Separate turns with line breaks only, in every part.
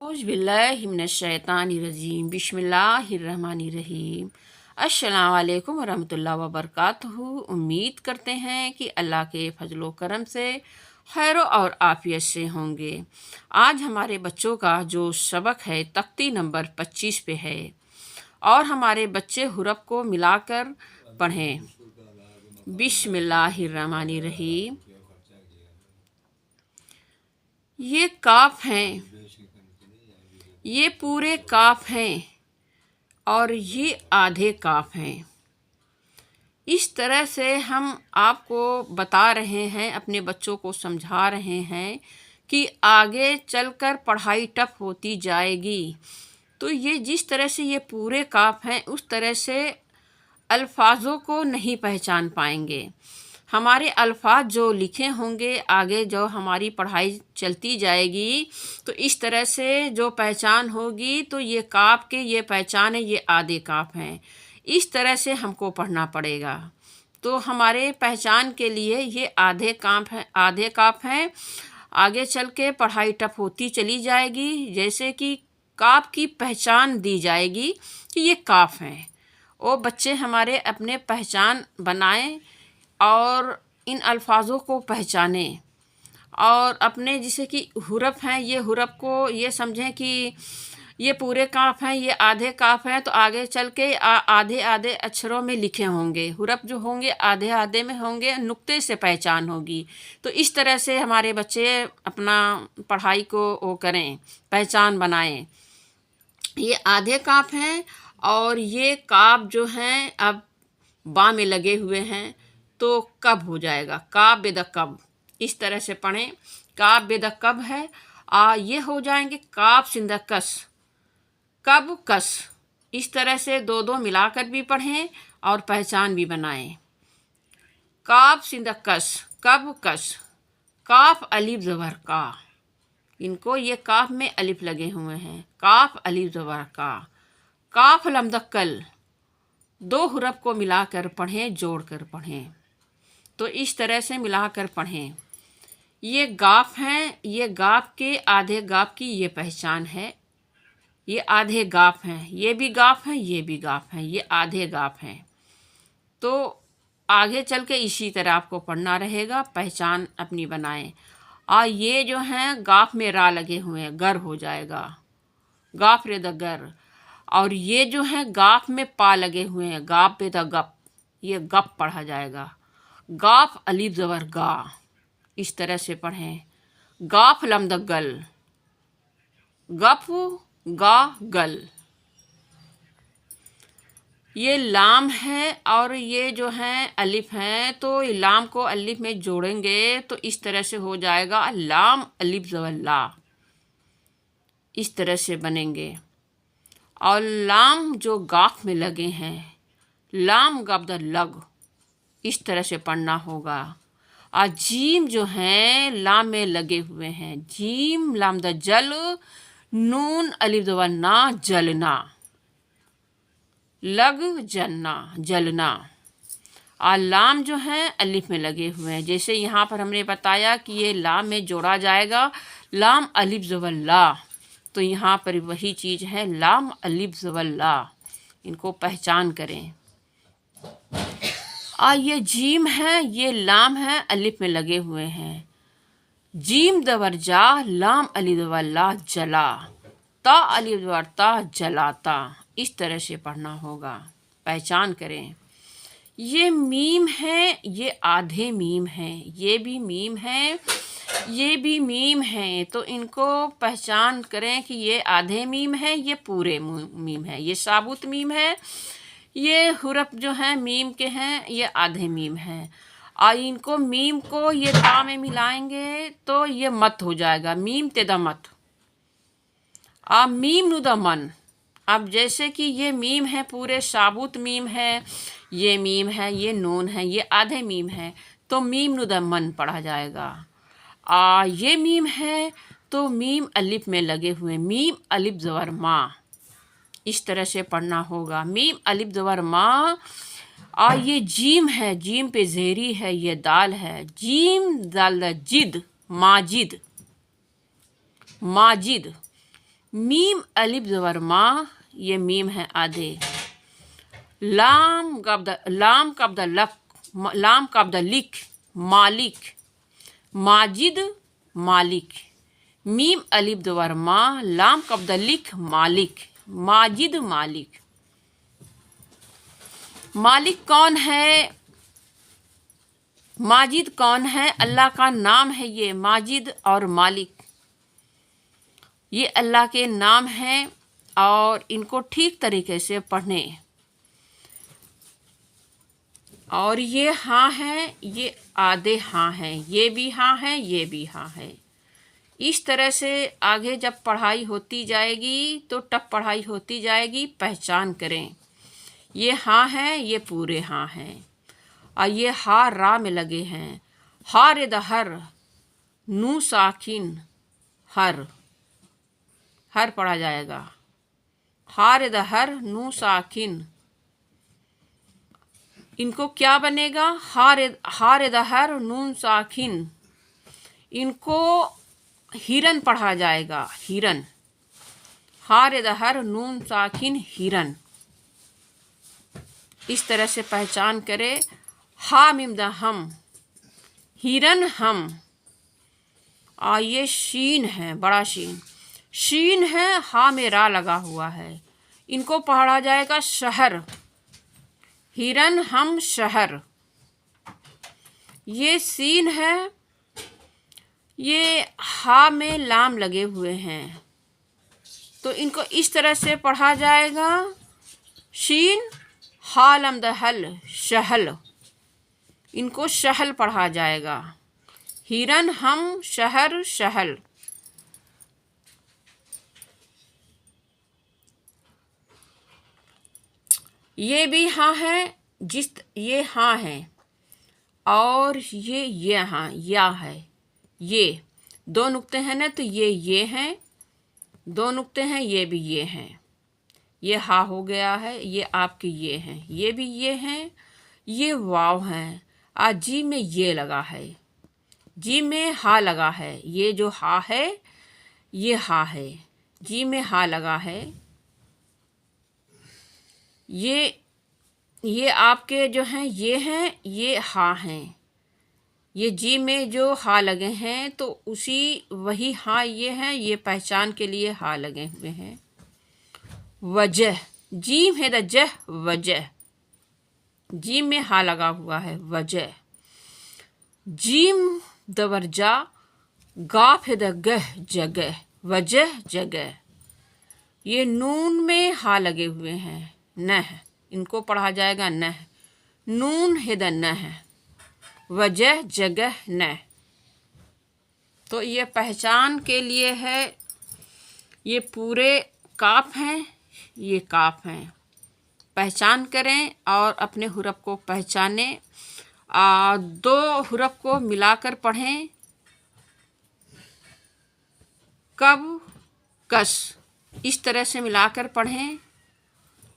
औज़ुबिल्लाहिमिनश्शैतानिर्रजीम बिस्मिल्लाहिर्रहमानिर्रहीम। अस्सलाम वालेकुम वरहमतुल्लाहि वबरकातुहू। उम्मीद करते हैं कि अल्लाह के फजलो करम से खैर और आफियत से होंगे। आज हमारे बच्चों का जो सबक है तख्ती नंबर 25 पे है और हमारे बच्चे हुरफ को मिलाकर पढ़ें। बिस्मिल्लाहिर्रहमानिर्रहीम। ये काफ हैं, ये पूरे काफ हैं और ये आधे काफ हैं। इस तरह से हम आपको बता रहे हैं, अपने बच्चों को समझा रहे हैं कि आगे चलकर पढ़ाई टफ होती जाएगी। तो ये जिस तरह से ये पूरे काफ हैं उस तरह से अल्फाजों को नहीं पहचान पाएंगे। हमारे अल्फाज जो लिखे होंगे आगे जो हमारी पढ़ाई चलती जाएगी तो इस तरह से जो पहचान होगी तो ये काफ के ये पहचान है, ये आधे काफ हैं। इस तरह से हमको पढ़ना पड़ेगा। तो हमारे पहचान के लिए ये आधे काफ हैं। आगे चल के पढ़ाई टफ होती चली जाएगी। जैसे कि काफ की पहचान दी जाएगी कि ये काफ हैं। वो बच्चे हमारे अपने पहचान बनाएं और इन अल्फाजों को पहचानें और अपने जैसे कि हुरफ हैं, ये हुरफ को ये समझें कि ये पूरे काफ हैं, ये आधे काफ हैं। तो आगे चल के आधे आधे अक्षरों में लिखे होंगे। हुरफ जो होंगे आधे आधे में होंगे, नुक्ते से पहचान होगी। तो इस तरह से हमारे बच्चे अपना पढ़ाई को वो करें, पहचान बनाएं। ये आधे काफ हैं और ये काफ जो हैं अब बा में लगे हुए हैं तो कब हो जाएगा, काब बेद कब। इस तरह से पढ़ें, काब बेद कब है। ये हो जाएंगे काब सिंध कस, कब कस। इस तरह से दो दो मिलाकर भी पढ़ें और पहचान भी बनाएं। काब सिंध कस, कब कस। काफ अलिफ ज़बर का, इनको ये काफ में अलिफ लगे हुए हैं। काफ अलिफ ज़बर का। काफ लमदक्कल, दो हुरफ को मिलाकर पढ़ें, जोड़कर पढ़ें। तो इस तरह से मिलाकर पढ़ें। ये गाफ हैं, ये गाफ के आधे गाफ की ये पहचान है। ये आधे गाफ हैं, ये भी गाफ हैं, ये भी गाफ हैं, ये आधे गाफ हैं। तो आगे चल के इसी तरह आपको पढ़ना रहेगा, पहचान अपनी बनाएं। ये जो हैं गाफ में रा लगे हुए हैं, गर हो जाएगा, गाफ रे द गर। और ये जो हैं गाफ में पा लगे हुए हैं, गाफ पे द गप, ये गप पढ़ा जाएगा। गाफ अलिफ ज़बर गा। इस तरह से पढ़ें। गाफ लमदगल, गफ गा गल। ये लाम है और ये जो हैं अलिफ हैं, तो लाम को अलिफ में जोड़ेंगे तो इस तरह से हो जाएगा लाम अलिफ ज़बर ला। इस तरह से बनेंगे। और लाम जो गाफ में लगे हैं, लाम गब्द लग, इस तरह से पढ़ना होगा। जीम जो हैं लाम में लगे हुए हैं, जीम लाम द जल, नून अलिफ ज़बर ना, जलना, लग जलना, जलना। लाम जो हैं अलिफ में लगे हुए हैं। जैसे यहाँ पर हमने बताया कि ये लाम में जोड़ा जाएगा, लाम अलिफ ज़बर ला। तो यहाँ पर वही चीज़ है, लाम अलिफ ज़बर ला। इनको पहचान करें। ये जीम है, ये लाम है, अलिफ में लगे हुए हैं। जीम दबर जा, लाम अलिफ ज़बर ला, जला। ता अलिफ ज़बर ता, जलाता। इस तरह से पढ़ना होगा, पहचान करें। ये मीम है, ये आधे मीम हैं, ये भी मीम है, ये भी मीम है। तो इनको पहचान करें कि ये आधे मीम है, ये पूरे मीम है, ये साबुत मीम है। ये हुरफ जो हैं मीम के हैं, ये आधे मीम हैं। इनको मीम को ये ता में मिलाएंगे तो ये मत हो जाएगा, मीम ते द मत। मीम नु द मन। अब जैसे कि ये मीम है, पूरे साबुत मीम है, ये मीम है, ये नून है, ये आधे मीम है, तो मीम नु द मन पढ़ा जाएगा। ये मीम है तो मीम अलिफ में लगे हुए, मीम अलिफ ज़बर मा। इस तरह से पढ़ना होगा, मीम अलिफ ज़बर मा। ये जीम है, जीम पे ज़ेरी है, ये दाल है, जीम दाल जिद, माजिद, माजिद। मीम अलिफ ज़बर मा, ये मीम है आधे। लाम कब्द लक, लाम कब्द लिक, मालिक, माजिद मालिक। मीम अलिफ ज़बर मा, लाम कब्द लिक, मालिक, माजिद मालिक। मालिक कौन है? माजिद कौन है? अल्लाह का नाम है ये माजिद और मालिक, ये अल्लाह के नाम हैं और इनको ठीक तरीके से पढ़ने। और ये हाँ है, ये आधे हाँ हैं, ये भी हाँ है, ये भी हाँ है। इस तरह से आगे जब पढ़ाई होती जाएगी तो टफ पढ़ाई होती जाएगी। पहचान करें, ये हाँ है, ये पूरे हाँ हैं, और ये हा रा में लगे हैं। हार दहर, नू साकिन हर, हर पढ़ा जाएगा। हार दहर, नू साकिन, इनको क्या बनेगा? हार दहर नून साकिन, इनको हिरन पढ़ा जाएगा, हिरन। हार दहर नून साकिन हिरन। इस तरह से पहचान करें। हा मिम द हम, हिरन हम। ये शीन है, बड़ा शीन, शीन है, हा में रा लगा हुआ है, इनको पढ़ा जाएगा शहर, हिरन हम शहर। ये सीन है, ये हा में लाम लगे हुए हैं, तो इनको इस तरह से पढ़ा जाएगा। शीन हा लम दहल शहल, इनको शहल पढ़ा जाएगा। हिरन हम शहर शहल। ये भी हाँ है, ये हाँ है, और ये हाँ या है। ये दो नुक्ते हैं ना, तो ये हैं, दो नुक्ते हैं, ये भी ये हैं। ये हा हो गया है, ये आपके ये हैं, ये भी ये हैं, ये वाव हैं। जी में ये लगा है, जी में हा लगा है, ये जो हा है ये हा है, जी में हा लगा है। ये आपके जो हैं ये हैं, ये हा हैं। ये जी में जो हा लगे हैं तो उसी वही हा ये हैं, ये पहचान के लिए हा लगे हुए हैं। वजह, जीम है द जह, वजह, जीम में हा लगा हुआ है, वजह। जीम दबरजा, गाफ है द गह, जगह, वजह जगह। ये नून में हा लगे हुए हैं, नह, इनको पढ़ा जाएगा नह, नून है द नह, वजह जगह नह। तो ये पहचान के लिए है, ये पूरे काफ हैं, ये काफ हैं। पहचान करें और अपने हुरफ को पहचानें। दो हुरफ को मिलाकर पढ़ें, कब कस, इस तरह से मिलाकर पढ़ें।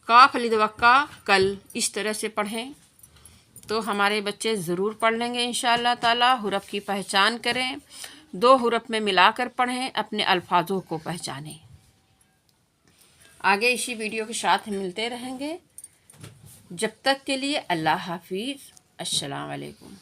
काफ लिदवक्का कल, इस तरह से पढ़ें तो हमारे बच्चे ज़रूर पढ़ लेंगे इंशाअल्लाह ताला। हुरफ की पहचान करें, दो हुरफ में मिलाकर पढ़ें, अपने अल्फाजों को पहचानें। आगे इसी वीडियो के साथ मिलते रहेंगे। जब तक के लिए अल्लाह हाफिज़, अस्सलाम वालेकुम।